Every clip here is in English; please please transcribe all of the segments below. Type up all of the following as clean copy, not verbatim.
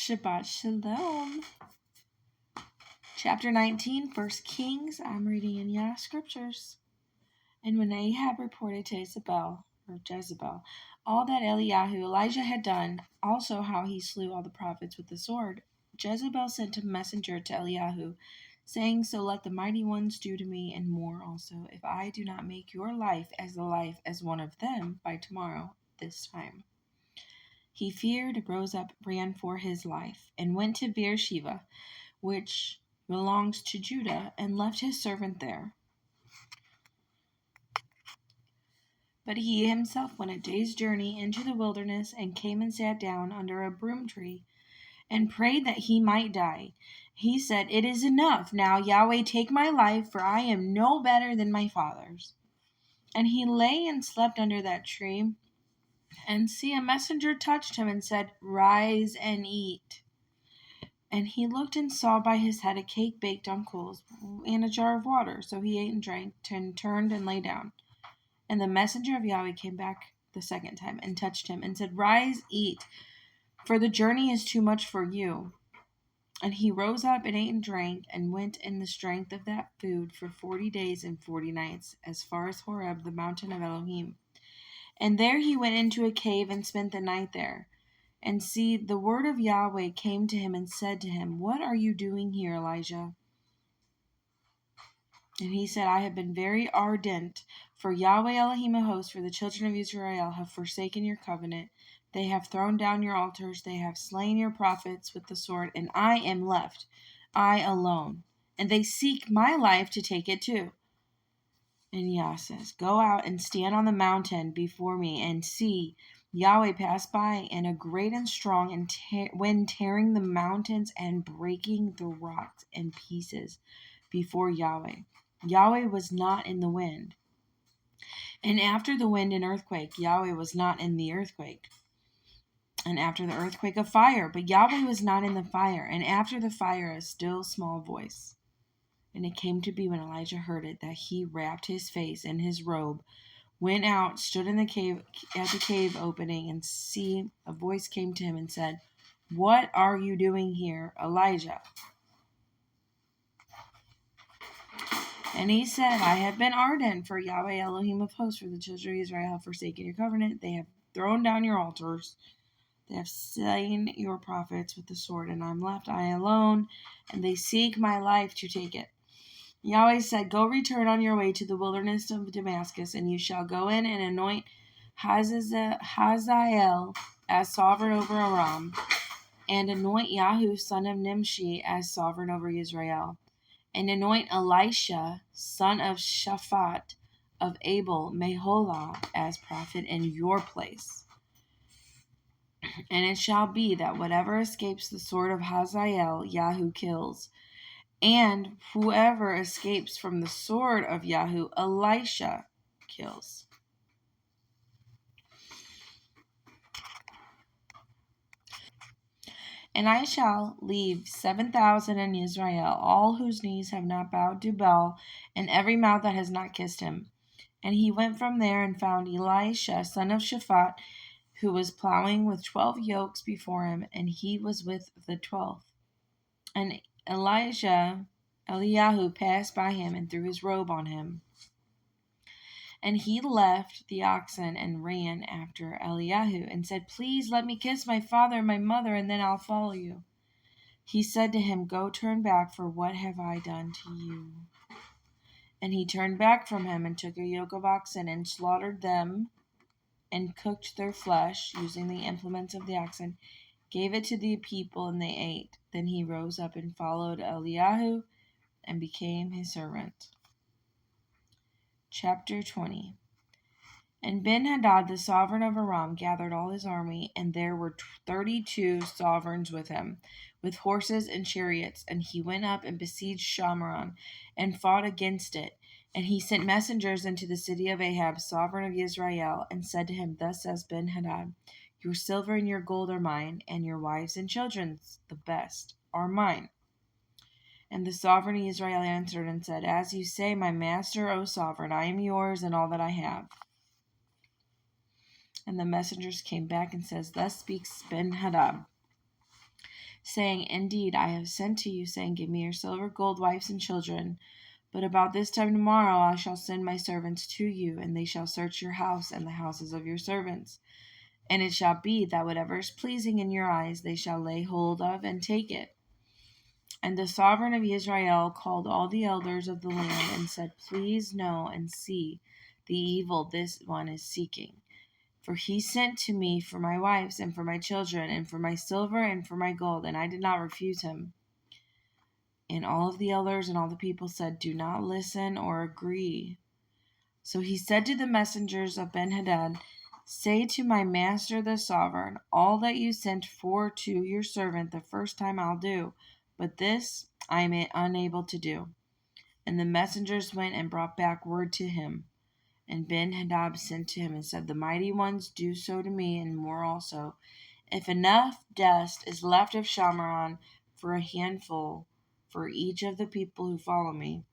Shabbat Shalom. Chapter 19, 1 Kings. I'm reading in Yah Scriptures. And when Ahab reported to Jezebel, all that Elijah had done, also how he slew all the prophets with the sword, Jezebel sent a messenger to Eliyahu, saying, So let the mighty ones do to me, and more also, if I do not make your life as one of them by tomorrow this time. He feared, rose up, ran for his life, and went to Beersheba, which belongs to Judah, and left his servant there. But he himself went a day's journey into the wilderness, and came and sat down under a broom tree, and prayed that he might die. He said, It is enough. Now, Yahweh, take my life, for I am no better than my fathers. And he lay and slept under that tree. And see, a messenger touched him and said, Rise and eat. And he looked and saw by his head a cake baked on coals and a jar of water. So he ate and drank, and turned and lay down. And the messenger of Yahweh came back the second time and touched him and said, Rise, eat, for the journey is too much for you. And he rose up and ate and drank, and went in the strength of that food for 40 days and 40 nights, as far as Horeb, the mountain of Elohim. And there he went into a cave and spent the night there. And see, the word of Yahweh came to him and said to him, What are you doing here, Elijah? And he said, I have been very ardent, for Yahweh Elohim of hosts, for the children of Israel have forsaken your covenant. They have thrown down your altars, they have slain your prophets with the sword, and I am left, I alone. And they seek my life to take it too. And Yah says, Go out and stand on the mountain before me, and see, Yahweh passed by, and a great and strong wind tearing the mountains and breaking the rocks in pieces before Yahweh. Yahweh was not in the wind. And after the wind, an earthquake. Yahweh was not in the earthquake. And after the earthquake, a fire. But Yahweh was not in the fire. And after the fire, a still small voice. And it came to be when Elijah heard it that he wrapped his face in his robe, went out, stood in the cave at the cave opening, and see, a voice came to him and said, What are you doing here, Elijah? And he said, I have been ardent, for Yahweh Elohim of hosts, for the children of Israel have forsaken your covenant. They have thrown down your altars. They have slain your prophets with the sword, and I am left, I alone, and they seek my life to take it. Yahweh said, Go return on your way to the wilderness of Damascus, and you shall go in and anoint Hazael as sovereign over Aram, and anoint Yahu son of Nimshi as sovereign over Israel, and anoint Elisha son of Shaphat of Abel Meholah as prophet in your place. And it shall be that whatever escapes the sword of Hazael, Yahu kills, and whoever escapes from the sword of Yahu, Elisha kills. And I shall leave 7,000 in Israel, all whose knees have not bowed to Baal, and every mouth that has not kissed him. And he went from there and found Elisha, son of Shaphat, who was plowing with 12 yokes before him, and he was with the 12th. And Eliyahu passed by him and threw his robe on him. And he left the oxen and ran after Eliyahu and said, Please let me kiss my father and my mother, and then I'll follow you. He said to him, Go turn back, for what have I done to you? And he turned back from him and took a yoke of oxen and slaughtered them and cooked their flesh using the implements of the oxen, gave it to the people, and they ate. Then he rose up and followed Eliyahu and became his servant. Chapter 20. And Ben-Hadad, the sovereign of Aram, gathered all his army, and there were 32 sovereigns with him, with horses and chariots. And he went up and besieged Shamron, and fought against it. And he sent messengers into the city of Ahab, sovereign of Israel, and said to him, Thus says Ben-Hadad, Your silver and your gold are mine, and your wives and children, the best, are mine. And the sovereign of Israel answered and said, As you say, my master, O sovereign, I am yours and all that I have. And the messengers came back and says, Thus speaks Ben-Hadad. saying, Indeed, I have sent to you, saying, Give me your silver, gold, wives, and children. But about this time tomorrow I shall send my servants to you, and they shall search your house and the houses of your servants. And it shall be that whatever is pleasing in your eyes they shall lay hold of and take it. And the sovereign of Israel called all the elders of the land and said, Please know and see the evil this one is seeking. For he sent to me for my wives and for my children and for my silver and for my gold, and I did not refuse him. And all of the elders and all the people said, Do not listen or agree. So he said to the messengers of Benhadad, Say to my master the sovereign, All that you sent for to your servant the first time I'll do, but this I am unable to do. And the messengers went and brought back word to him. And Benhadad sent to him and said, The mighty ones do so to me, and more also. If enough dust is left of Shamaron for a handful for each of the people who follow me.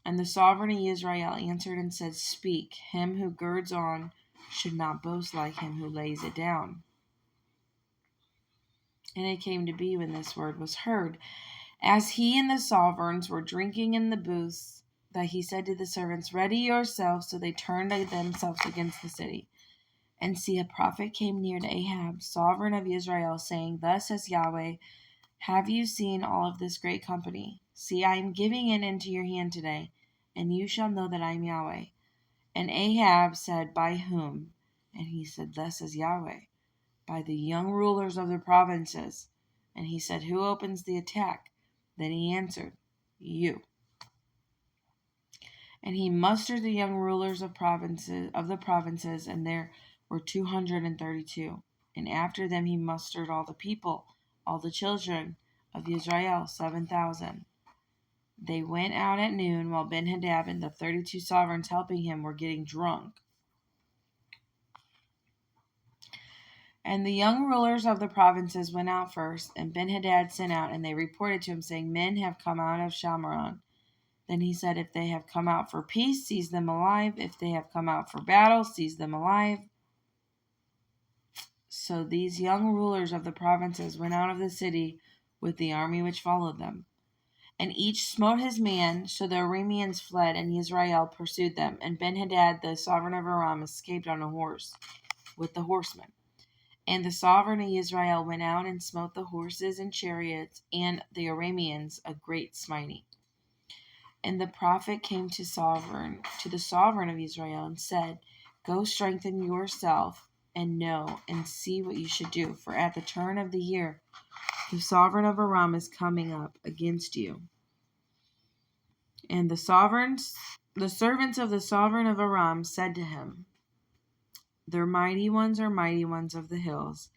And the sovereign of Israel answered and said, Speak, him who girds on should not boast like him who lays it down. And it came to be when this word was heard, as he and the sovereigns were drinking in the booths, that he said to the servants, Ready yourselves. So they turned themselves against the city. And see, a prophet came near to Ahab, sovereign of Israel, saying, Thus says Yahweh, Have you seen all of this great company? See, I am giving it into your hand today, and you shall know that I am Yahweh. And Ahab said, By whom? And he said, Thus says Yahweh, by the young rulers of the provinces. And he said, Who opens the attack? Then he answered, You. And he mustered the young rulers of the provinces, and there were 232. And after them he mustered all the people, all the children of Israel, 7,000. They went out at noon, while Benhadad and the 32 sovereigns helping him were getting drunk. And the young rulers of the provinces went out first, and Benhadad sent out, and they reported to him, saying, Men have come out of Shamaron. Then he said, If they have come out for peace, seize them alive. If they have come out for battle, seize them alive. So these young rulers of the provinces went out of the city with the army which followed them. And each smote his man, so the Arameans fled, and Israel pursued them. And Benhadad, the sovereign of Aram, escaped on a horse with the horsemen. And the sovereign of Israel went out and smote the horses and chariots and the Arameans a great smiting. And the prophet came to the sovereign of Israel, and said, Go strengthen yourself, and know and see what you should do. For at the turn of the year, the sovereign of Aram is coming up against you. And the servants of the sovereign of Aram said to him, Their mighty ones are mighty ones of the hills.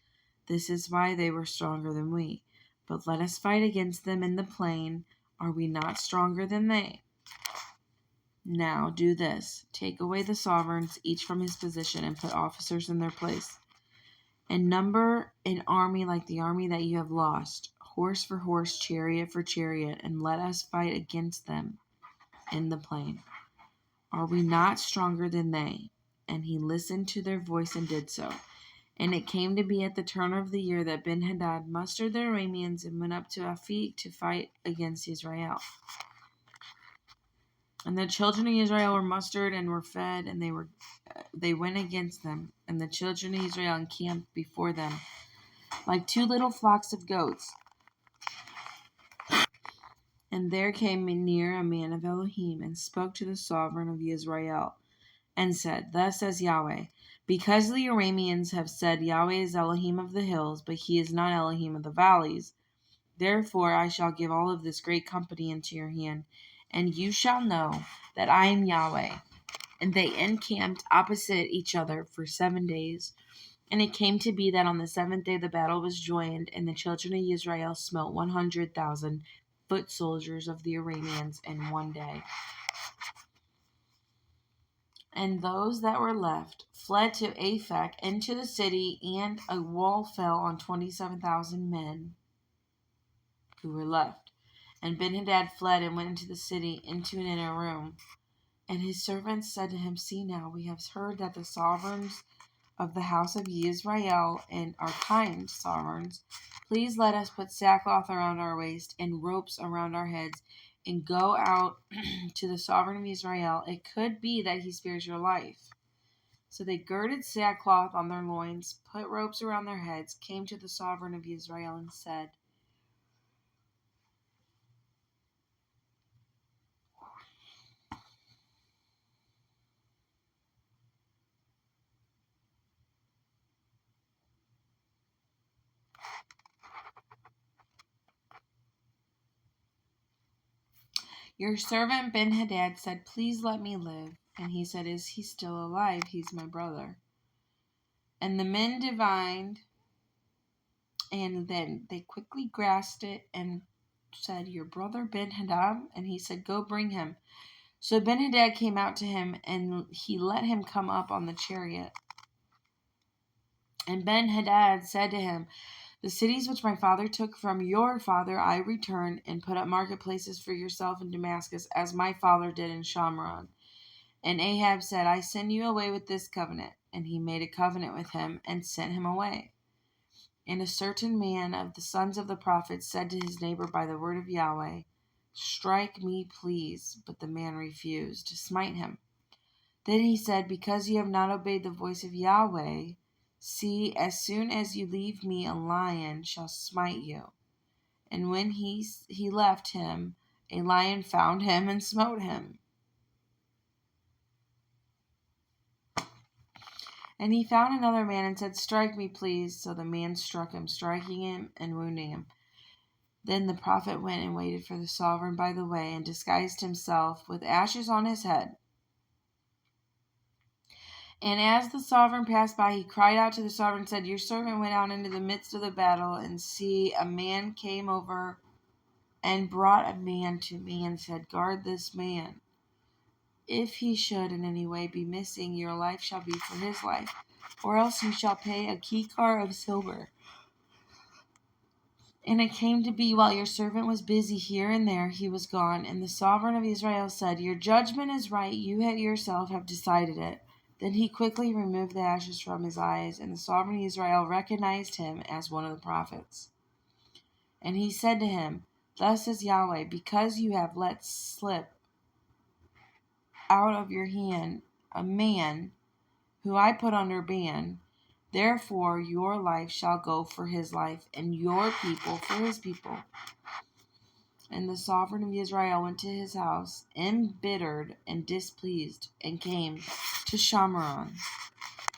This is why they were stronger than we. But let us fight against them in the plain. Are we not stronger than they? Now do this. Take away the sovereigns, each from his position, and put officers in their place. And number an army like the army that you have lost, horse for horse, chariot for chariot, and let us fight against them in the plain. Are we not stronger than they? And he listened to their voice and did so. And it came to be at the turn of the year that Benhadad mustered the Arameans and went up to Aphek to fight against Israel. And the children of Israel were mustered and were fed, and they went against them. And the children of Israel encamped before them, like two little flocks of goats. And there came near a man of Elohim, and spoke to the sovereign of Israel, and said, Thus says Yahweh, because the Arameans have said, Yahweh is Elohim of the hills, but he is not Elohim of the valleys, therefore I shall give all of this great company into your hand, and you shall know that I am Yahweh. And they encamped opposite each other for 7 days. And it came to be that on the 7th day the battle was joined, and the children of Israel smote 100,000 foot soldiers of the Arameans in 1 day. And those that were left fled to Aphek into the city, and a wall fell on 27,000 men who were left. And Benhadad fled and went into the city, into an inner room. And his servants said to him, See now, we have heard that the sovereigns of the house of Yisrael and our kind sovereigns, please let us put sackcloth around our waist and ropes around our heads and go out to the sovereign of Israel. It could be that he spares your life. So they girded sackcloth on their loins, put ropes around their heads, came to the sovereign of Israel and said, your servant Ben-Hadad said, please let me live. And he said, is he still alive? He's my brother. And the men divined, and then they quickly grasped it and said, your brother Ben-Hadad? And he said, go bring him. So Ben-Hadad came out to him, and he let him come up on the chariot. And Ben-Hadad said to him, the cities which my father took from your father I return, and put up marketplaces for yourself in Damascus, as my father did in Shamron. And Ahab said, I send you away with this covenant. And he made a covenant with him, and sent him away. And a certain man of the sons of the prophets said to his neighbor by the word of Yahweh, strike me, please. But the man refused to smite him. Then he said, because you have not obeyed the voice of Yahweh, see, as soon as you leave me, a lion shall smite you. And when he left him, a lion found him and smote him. And he found another man and said, strike me, please. So the man struck him, striking him and wounding him. Then the prophet went and waited for the sovereign by the way, and disguised himself with ashes on his head. And as the sovereign passed by, he cried out to the sovereign and said, your servant went out into the midst of the battle, and see, a man came over and brought a man to me and said, guard this man. If he should in any way be missing, your life shall be for his life, or else you shall pay a kikar of silver. And it came to be, while your servant was busy here and there, he was gone. And the sovereign of Israel said, your judgment is right, you yourself have decided it. Then he quickly removed the ashes from his eyes, and the sovereign of Israel recognized him as one of the prophets. And he said to him, thus says Yahweh, because you have let slip out of your hand a man who I put under ban, therefore your life shall go for his life, and your people for his people. And the sovereign of Israel went to his house, embittered and displeased, and came to Shamron.